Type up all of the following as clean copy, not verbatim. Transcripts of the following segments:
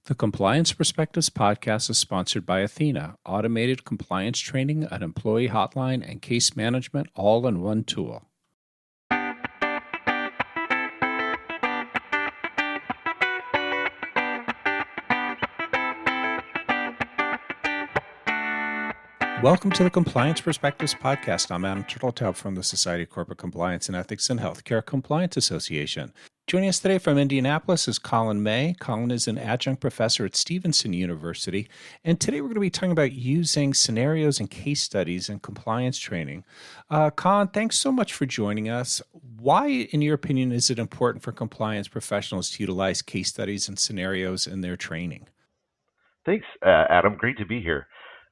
The Compliance Perspectives podcast is sponsored by Athena, automated compliance training, an employee hotline, and case management all in one tool. Welcome to the Compliance Perspectives podcast. I'm Adam Turtletop from the Society of Corporate Compliance and Ethics and Healthcare Compliance Association. Joining us today from Indianapolis is Colin May. Colin is an adjunct professor at Stevenson University, and today we're going to be talking about using scenarios and case studies in compliance training. Colin, thanks so much for joining us. Why, in your opinion, is it important for compliance professionals to utilize case studies and scenarios in their training? Thanks, Adam. Great to be here.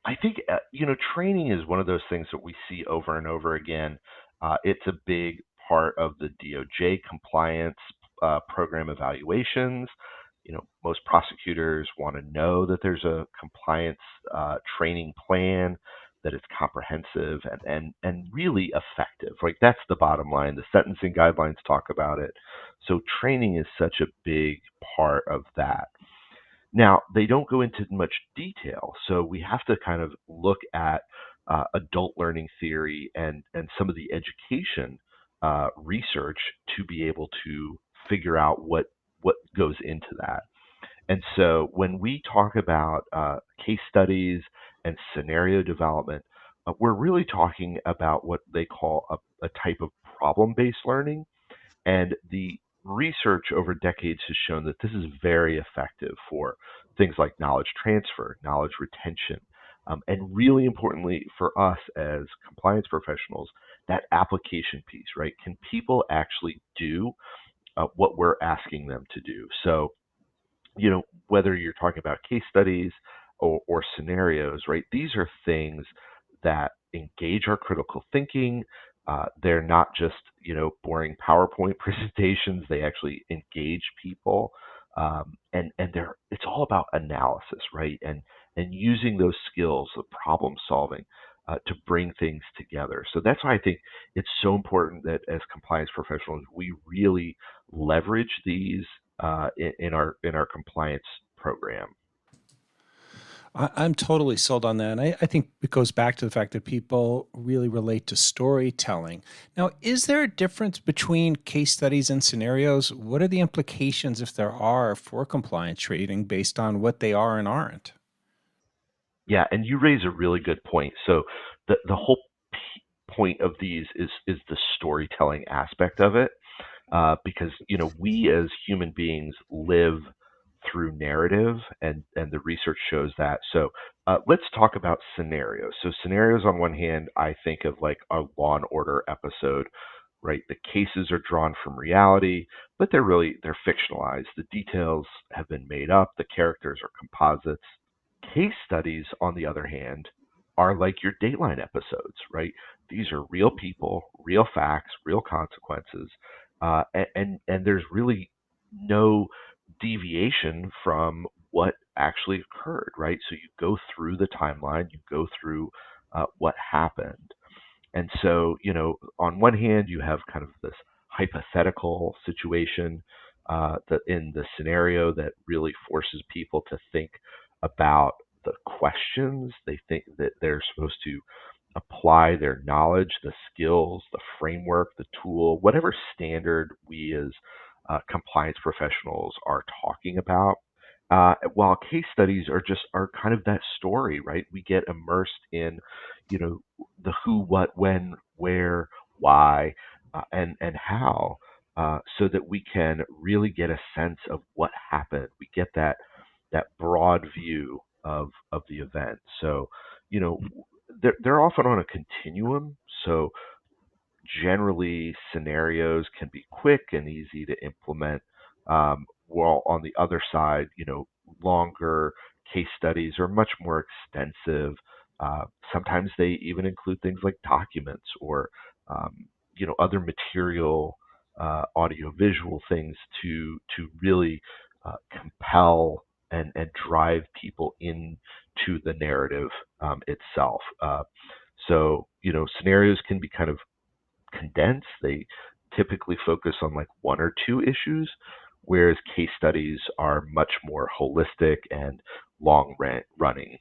I think, training is one of those things that we see over and over again. It's a big part of the DOJ compliance program evaluations. Most prosecutors want to know that there's a compliance training plan, that it's comprehensive and really effective. Right? That's the bottom line. The sentencing guidelines talk about it. So training is such a big part of that. Now, they don't go into much detail, so we have to kind of look at adult learning theory and some of the education research to be able to figure out what goes into that. And so when we talk about case studies and scenario development, we're really talking about what they call a type of problem-based learning. And the research over decades has shown that this is very effective for things like knowledge transfer, knowledge retention, and really importantly for us as compliance professionals, that application piece, right? Can people actually do what we're asking them to do? So, whether you're talking about case studies or scenarios, right? These are things that engage our critical thinking. They're not just, boring PowerPoint presentations. They actually engage people. And it's all about analysis, right? And using those skills of problem solving to bring things together. So that's why I think it's so important that as compliance professionals, we really leverage these in our compliance program. I'm totally sold on that. And I think it goes back to the fact that people really relate to storytelling. Now, is there a difference between case studies and scenarios? What are the implications, if there are, for compliance training based on what they are and aren't? Yeah, and you raise a really good point. So the whole point of these is the storytelling aspect of it, because we as human beings live through narrative, and the research shows that. So let's talk about scenarios. So scenarios, on one hand, I think of like a Law and Order episode, right? The cases are drawn from reality, but they're fictionalized. The details have been made up. The characters are composites. Case studies, on the other hand, are like your Dateline episodes, right? These are real people, real facts, real consequences, and there's really no deviation from what actually occurred, right? So you go through the timeline, you go through what happened. And so, on one hand, you have kind of this hypothetical situation that in the scenario that really forces people to think about the questions. They think that they're supposed to apply their knowledge, the skills, the framework, the tool, whatever standard we as compliance professionals are talking about. While case studies are kind of that story, right? We get immersed in, the who, what, when, where, why, and how, so that we can really get a sense of what happened. We get that broad view of the event. So, they're often on a continuum. So generally scenarios can be quick and easy to implement, while on the other side, longer case studies are much more extensive. Sometimes they even include things like documents or other material, audiovisual things to really compel and drive people into the narrative itself. So scenarios can be kind of condensed. They typically focus on like one or two issues, whereas case studies are much more holistic and running.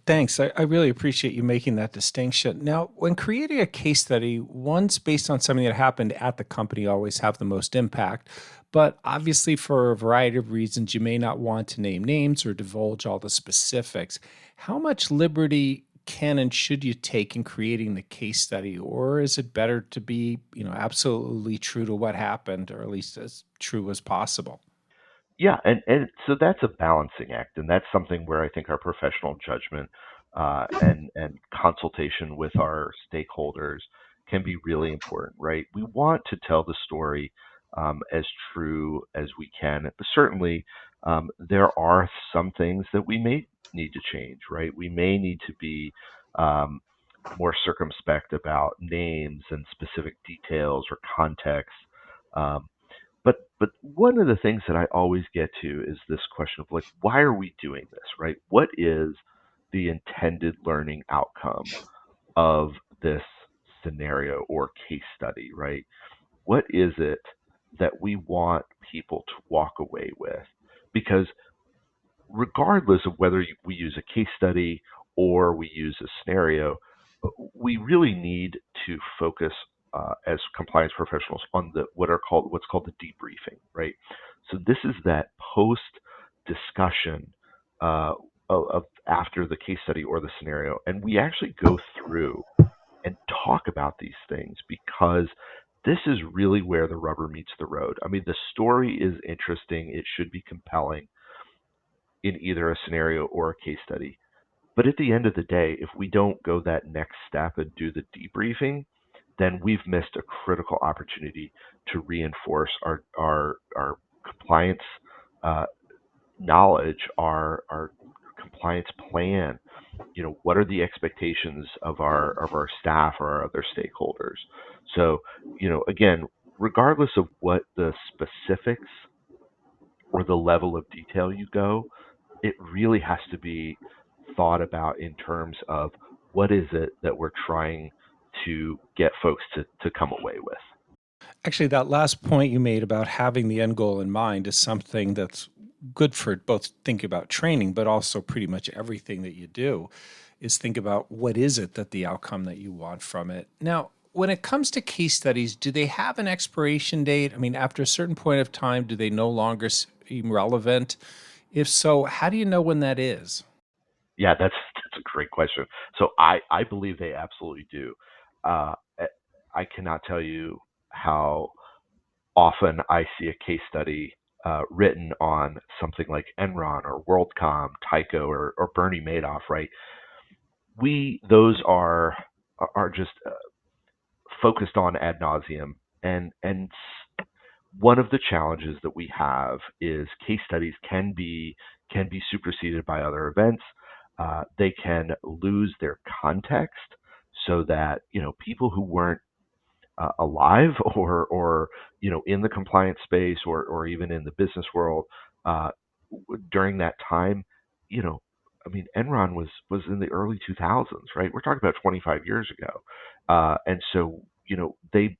Thanks. I really appreciate you making that distinction. Now, when creating a case study, one's based on something that happened at the company always have the most impact. But obviously, for a variety of reasons, you may not want to name names or divulge all the specifics. How much liberty can and should you take in creating the case study? Or is it better to be, absolutely true to what happened, or at least as true as possible? Yeah, and so that's a balancing act, and that's something where I think our professional judgment and consultation with our stakeholders can be really important, right? We want to tell the story as true as we can, but certainly there are some things that we may need to change, right? We may need to be um, more circumspect about names and specific details or context. Um, but one of the things that I always get to is this question of like, why are we doing this, right? What is the intended learning outcome of this scenario or case study, right? What is it that we want people to walk away with? Because regardless of whether we use a case study or we use a scenario, we really need to focus as compliance professionals on what's called the debriefing, right? So this is that post discussion of after the case study or the scenario, and we actually go through and talk about these things because this is really where the rubber meets the road. I mean, the story is interesting; it should be compelling in either a scenario or a case study. But at the end of the day, if we don't go that next step and do the debriefing, then we've missed a critical opportunity to reinforce our compliance uh, knowledge, our compliance plan. You know, what are the expectations of our staff or our other stakeholders? So, you know, again, regardless of what the specifics or the level of detail you go, it really has to be thought about in terms of what is it that we're trying to get folks to come away with. Actually, that last point you made about having the end goal in mind is something that's good for both thinking about training, but also pretty much everything that you do is think about what is it that the outcome that you want from it. Now, when it comes to case studies, do they have an expiration date? I mean, after a certain point of time, do they no longer seem relevant? If so, how do you know when that is? Yeah, that's a great question. So I believe they absolutely do. Uh, I cannot tell you how often I see a case study written on something like Enron or WorldCom, Tyco, or Bernie Madoff. Right? Those are just focused on ad nauseum, and one of the challenges that we have is case studies can be superseded by other events. They can lose their context, so that people who weren't alive or in the compliance space or even in the business world uh, during that time, you know, I mean, Enron was in the early 2000s, right? We're talking about 25 years ago, and so they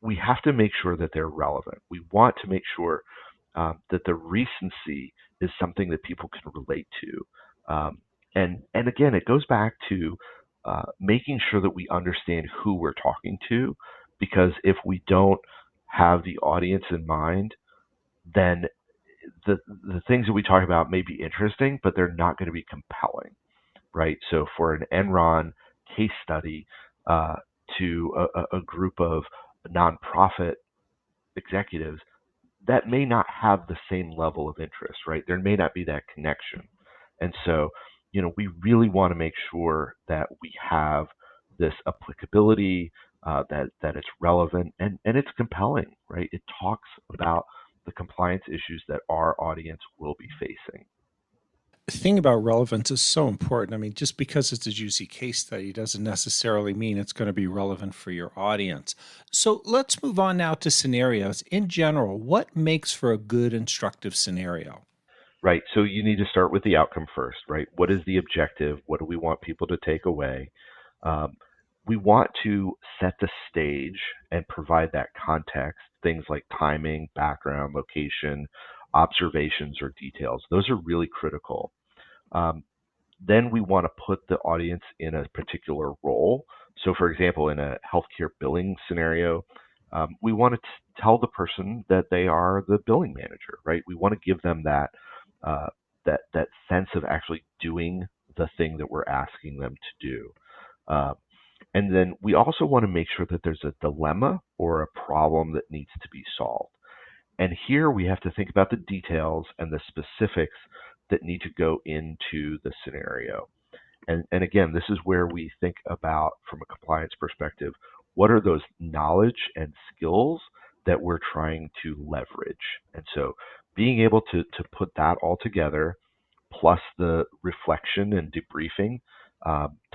we have to make sure that they're relevant. We want to make sure that the recency is something that people can relate to. And again, it goes back to making sure that we understand who we're talking to, because if we don't have the audience in mind, then the things that we talk about may be interesting, but they're not going to be compelling, right? So for an Enron case study uh, to a group of nonprofit executives, that may not have the same level of interest, right? There may not be that connection. And so, we really want to make sure that we have this applicability, that it's relevant and it's compelling, right? It talks about the compliance issues that our audience will be facing. The thing about relevance is so important. I mean, just because it's a juicy case study doesn't necessarily mean it's going to be relevant for your audience. So let's move on now to scenarios. In general, what makes for a good instructive scenario? Right. So you need to start with the outcome first, right? What is the objective? What do we want people to take away? Um, We want to set the stage and provide that context, things like timing, background, location, observations, or details. Those are really critical. Um, then we want to put the audience in a particular role. So, for example, in a healthcare billing scenario, we want to tell the person that they are the billing manager, right? We want to give them uh, that sense of actually doing the thing that we're asking them to do. Uh, and then we also want to make sure that there's a dilemma or a problem that needs to be solved. And here we have to think about the details and the specifics that need to go into the scenario. And again, this is where we think about, from a compliance perspective, what are those knowledge and skills that we're trying to leverage. And so being able to put that all together, plus the reflection and debriefing,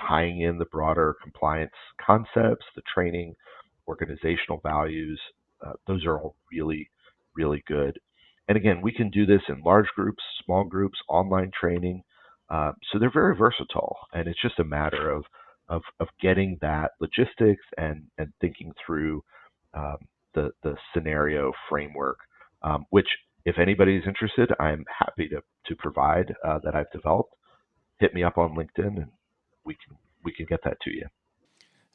tying in the broader compliance concepts, the training, organizational values, those are all really, really good. And again, we can do this in large groups, small groups, online training. So they're very versatile, and it's just a matter of getting that logistics and thinking through um, the scenario framework, which if anybody's interested, I'm happy to provide that I've developed. Hit me up on LinkedIn, and we can get that to you.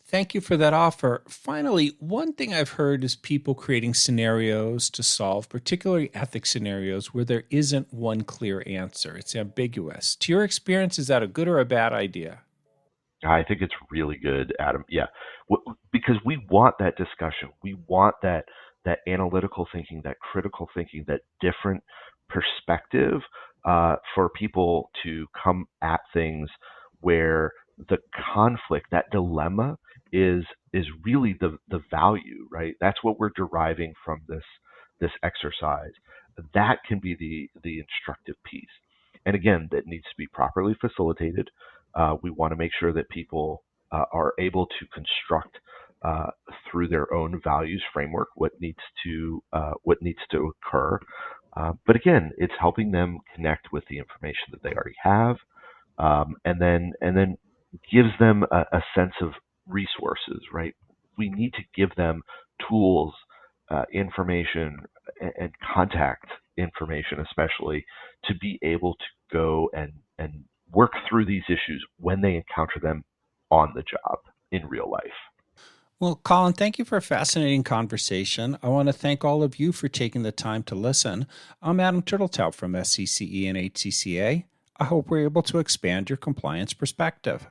Thank you for that offer. Finally, one thing I've heard is people creating scenarios to solve, particularly ethics scenarios, where there isn't one clear answer. It's ambiguous. To your experience, is that a good or a bad idea? I think it's really good, Adam. Yeah, because we want that discussion. We want that analytical thinking, that critical thinking, that different perspective for people to come at things where the conflict, that dilemma, is really the value, right? That's what we're deriving from this exercise. That can be the instructive piece. And again, that needs to be properly facilitated. We want to make sure that people are able to construct uh, through their own values framework what needs to occur. But again, it's helping them connect with the information that they already have, and then gives them a sense of resources. Right? We need to give them tools, information, and contact information, especially to be able to go and work through these issues when they encounter them on the job in real life. Well, Colin, thank you for a fascinating conversation. I want to thank all of you for taking the time to listen. I'm Adam Turteltaub from SCCE and HCCA. I hope we're able to expand your compliance perspective.